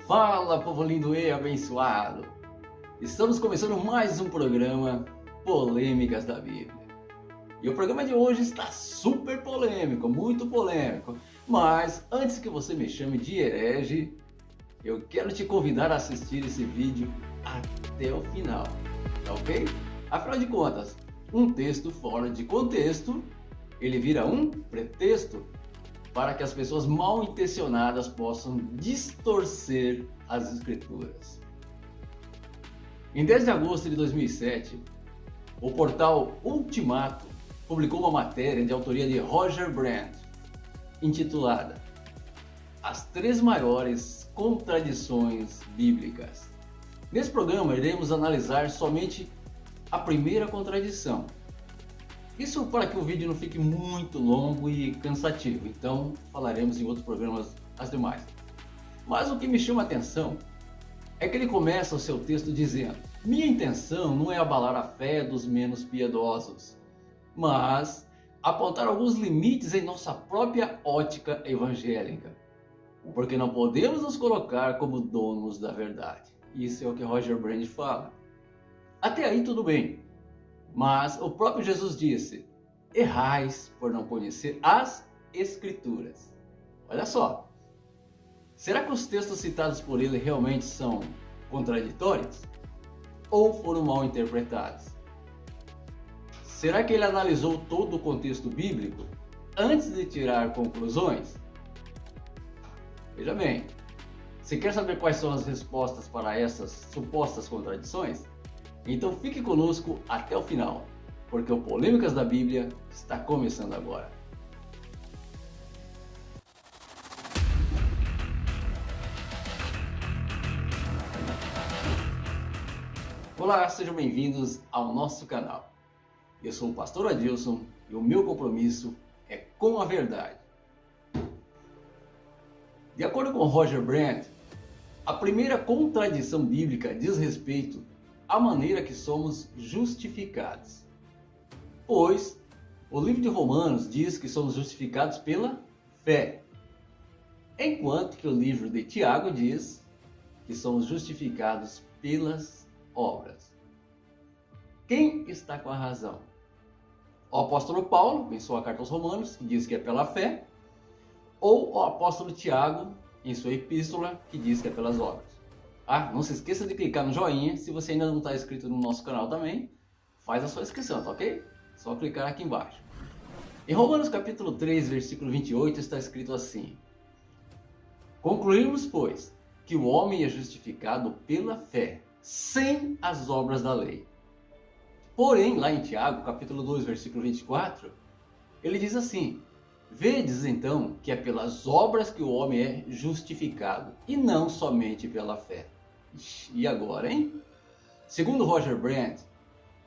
Fala, povo lindo e abençoado! Estamos começando mais um programa Polêmicas da Bíblia. E o programa de hoje está super polêmico, muito polêmico. Mas antes que você me chame de herege, eu quero te convidar a assistir esse vídeo até o final, tá ok? Afinal de contas, um texto fora de contexto, ele vira um pretexto para que as pessoas mal intencionadas possam distorcer as escrituras. Em 10 de agosto de 2007, o portal Ultimato publicou uma matéria de autoria de Roger Brand, intitulada As 3 Maiores Contradições Bíblicas. Nesse programa iremos analisar somente a primeira contradição. Isso para que o vídeo não fique muito longo e cansativo, então falaremos em outros programas as demais. Mas o que me chama a atenção é que ele começa o seu texto dizendo: minha intenção não é abalar a fé dos menos piedosos, mas apontar alguns limites em nossa própria ótica evangélica, porque não podemos nos colocar como donos da verdade. Isso é o que Roger Brand fala. Até aí tudo bem. Mas o próprio Jesus disse: errais por não conhecer as Escrituras. Olha só, será que os textos citados por ele realmente são contraditórios? Ou foram mal interpretados? Será que ele analisou todo o contexto bíblico antes de tirar conclusões? Veja bem, você quer saber quais são as respostas para essas supostas contradições? Então fique conosco até o final, porque o Polêmicas da Bíblia está começando agora. Olá, sejam bem-vindos ao nosso canal. Eu sou o pastor Adilson e o meu compromisso é com a verdade. De acordo com Roger Brand, a primeira contradição bíblica diz respeito a maneira que somos justificados. Pois o livro de Romanos diz que somos justificados pela fé, enquanto que o livro de Tiago diz que somos justificados pelas obras. Quem está com a razão? O apóstolo Paulo, em sua carta aos Romanos, que diz que é pela fé, ou o apóstolo Tiago, em sua epístola, que diz que é pelas obras? Não se esqueça de clicar no joinha. Se você ainda não está inscrito no nosso canal também, faz a sua inscrição, tá ok? Só clicar aqui embaixo. Em Romanos capítulo 3, versículo 28 está escrito assim: concluímos, pois, que o homem é justificado pela fé, sem as obras da lei. Porém, lá em Tiago, capítulo 2, versículo 24, ele diz assim: vedes então que é pelas obras que o homem é justificado, e não somente pela fé. E agora, hein? Segundo Roger Brand,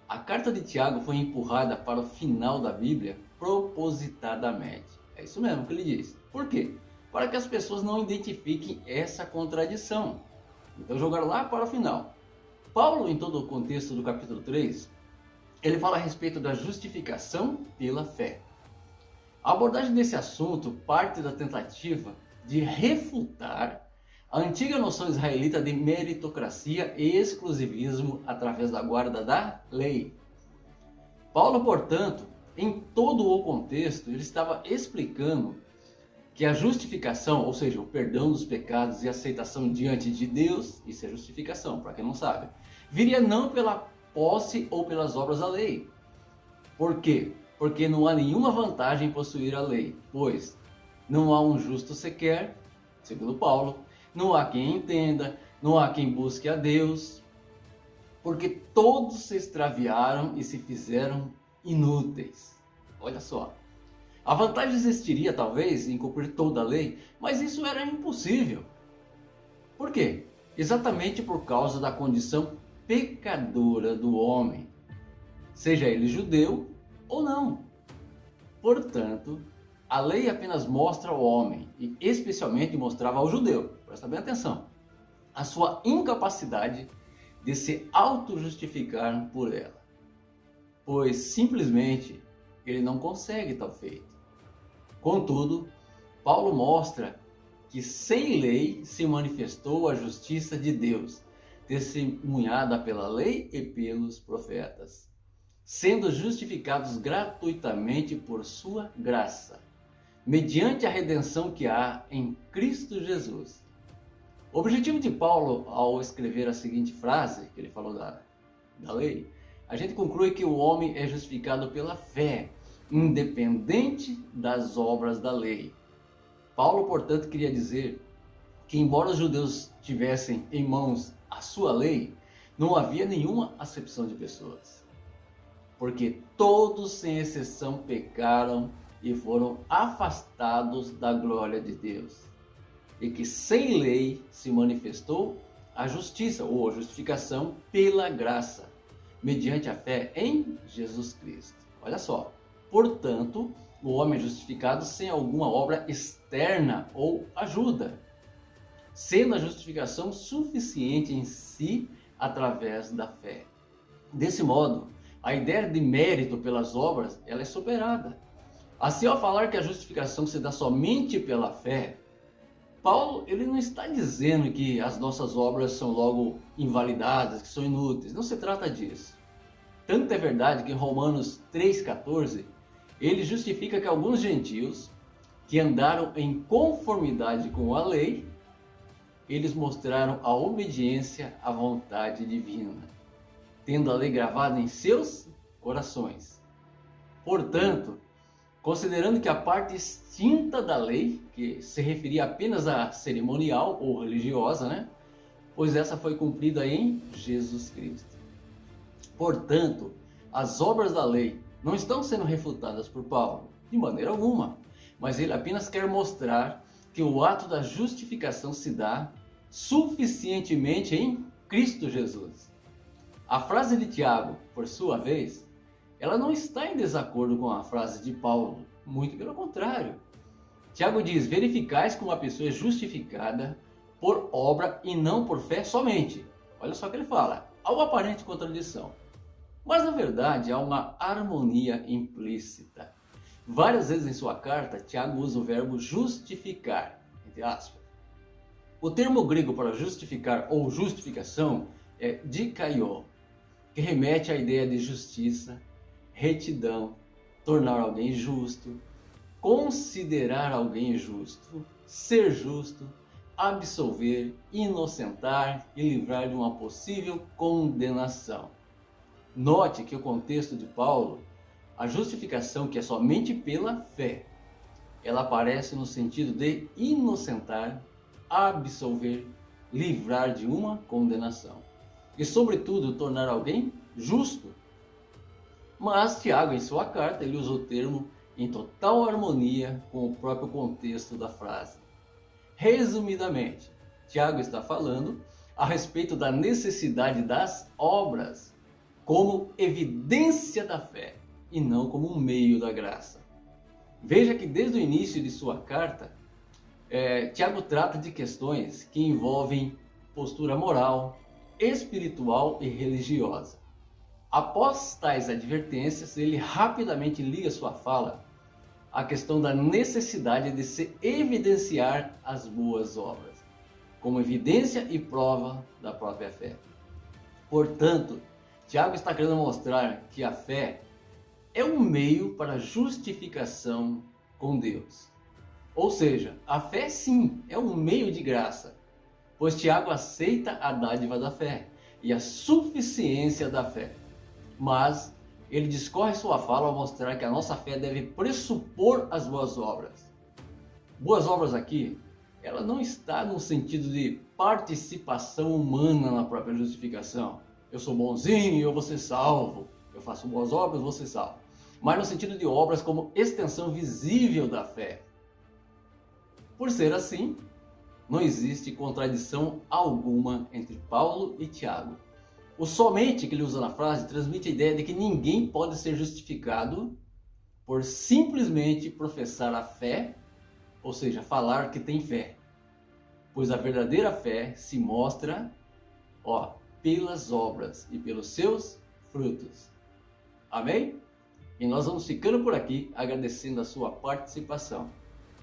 a carta de Tiago foi empurrada para o final da Bíblia propositadamente. É isso mesmo que ele diz. Por quê? Para que as pessoas não identifiquem essa contradição. Então jogaram lá para o final. Paulo, em todo o contexto do capítulo 3, ele fala a respeito da justificação pela fé. A abordagem desse assunto parte da tentativa de refutar a antiga noção israelita de meritocracia e exclusivismo através da guarda da lei. Paulo, portanto, em todo o contexto, ele estava explicando que a justificação, ou seja, o perdão dos pecados e a aceitação diante de Deus, isso é justificação, para quem não sabe, viria não pela posse ou pelas obras da lei. Por quê? Porque não há nenhuma vantagem em possuir a lei, pois não há um justo sequer, segundo Paulo, não há quem entenda, não há quem busque a Deus, porque todos se extraviaram e se fizeram inúteis. Olha só, a vantagem existiria talvez em cumprir toda a lei, mas isso era impossível. Por quê? Exatamente por causa da condição pecadora do homem, seja ele judeu ou não. Portanto, a lei apenas mostra ao homem, e especialmente mostrava ao judeu, presta bem atenção, a sua incapacidade de se auto-justificar por ela, pois simplesmente ele não consegue tal feito. Contudo, Paulo mostra que sem lei se manifestou a justiça de Deus, testemunhada pela lei e pelos profetas, sendo justificados gratuitamente por sua graça, mediante a redenção que há em Cristo Jesus. O objetivo de Paulo ao escrever a seguinte frase, que ele falou da lei, a gente conclui que o homem é justificado pela fé, independente das obras da lei. Paulo, portanto, queria dizer que, embora os judeus tivessem em mãos a sua lei, não havia nenhuma acepção de pessoas, porque todos, sem exceção, pecaram e foram afastados da glória de Deus, e que sem lei se manifestou a justiça ou a justificação pela graça, mediante a fé em Jesus Cristo. Olha só, portanto, o homem é justificado sem alguma obra externa ou ajuda, sendo a justificação suficiente em si através da fé. Desse modo, a ideia de mérito pelas obras, ela é superada. Assim, ao falar que a justificação se dá somente pela fé, Paulo, ele não está dizendo que as nossas obras são logo invalidadas, que são inúteis. Não se trata disso. Tanto é verdade que em Romanos 3,14, ele justifica que alguns gentios que andaram em conformidade com a lei, eles mostraram a obediência à vontade divina, tendo a lei gravada em seus corações. Portanto, considerando que a parte extinta da lei, que se referia apenas à cerimonial ou religiosa, pois essa foi cumprida em Jesus Cristo. Portanto, as obras da lei não estão sendo refutadas por Paulo, de maneira alguma, mas ele apenas quer mostrar que o ato da justificação se dá suficientemente em Cristo Jesus. A frase de Tiago, por sua vez, ela não está em desacordo com a frase de Paulo, muito pelo contrário. Tiago diz: verificais como a pessoa é justificada por obra e não por fé somente. Olha só o que ele fala, há uma aparente contradição, mas na verdade há uma harmonia implícita. Várias vezes em sua carta, Tiago usa o verbo justificar, entre aspas. O termo grego para justificar ou justificação é dikaio, que remete à ideia de justiça, retidão, tornar alguém justo, considerar alguém justo, ser justo, absolver, inocentar e livrar de uma possível condenação. Note que o contexto de Paulo, a justificação que é somente pela fé, ela aparece no sentido de inocentar, absolver, livrar de uma condenação e, sobretudo, tornar alguém justo. Mas Tiago, em sua carta, ele usa o termo em total harmonia com o próprio contexto da frase. Resumidamente, Tiago está falando a respeito da necessidade das obras como evidência da fé e não como um meio da graça. Veja que desde o início de sua carta, Tiago trata de questões que envolvem postura moral, espiritual e religiosa. Após tais advertências, ele rapidamente liga sua fala à questão da necessidade de se evidenciar as boas obras, como evidência e prova da própria fé. Portanto, Tiago está querendo mostrar que a fé é um meio para a justificação com Deus. Ou seja, a fé sim é um meio de graça, pois Tiago aceita a dádiva da fé e a suficiência da fé. Mas ele discorre sua fala ao mostrar que a nossa fé deve pressupor as boas obras. Boas obras aqui, ela não está no sentido de participação humana na própria justificação. Eu sou bonzinho, eu vou ser salvo. Eu faço boas obras, vou ser salvo. Mas no sentido de obras como extensão visível da fé. Por ser assim, não existe contradição alguma entre Paulo e Tiago. O somente que ele usa na frase transmite a ideia de que ninguém pode ser justificado por simplesmente professar a fé, ou seja, falar que tem fé. Pois a verdadeira fé se mostra, pelas obras e pelos seus frutos. Amém? E nós vamos ficando por aqui agradecendo a sua participação.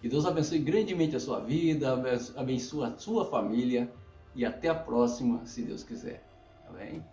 Que Deus abençoe grandemente a sua vida, abençoe a sua família e até a próxima, se Deus quiser. Tá bem?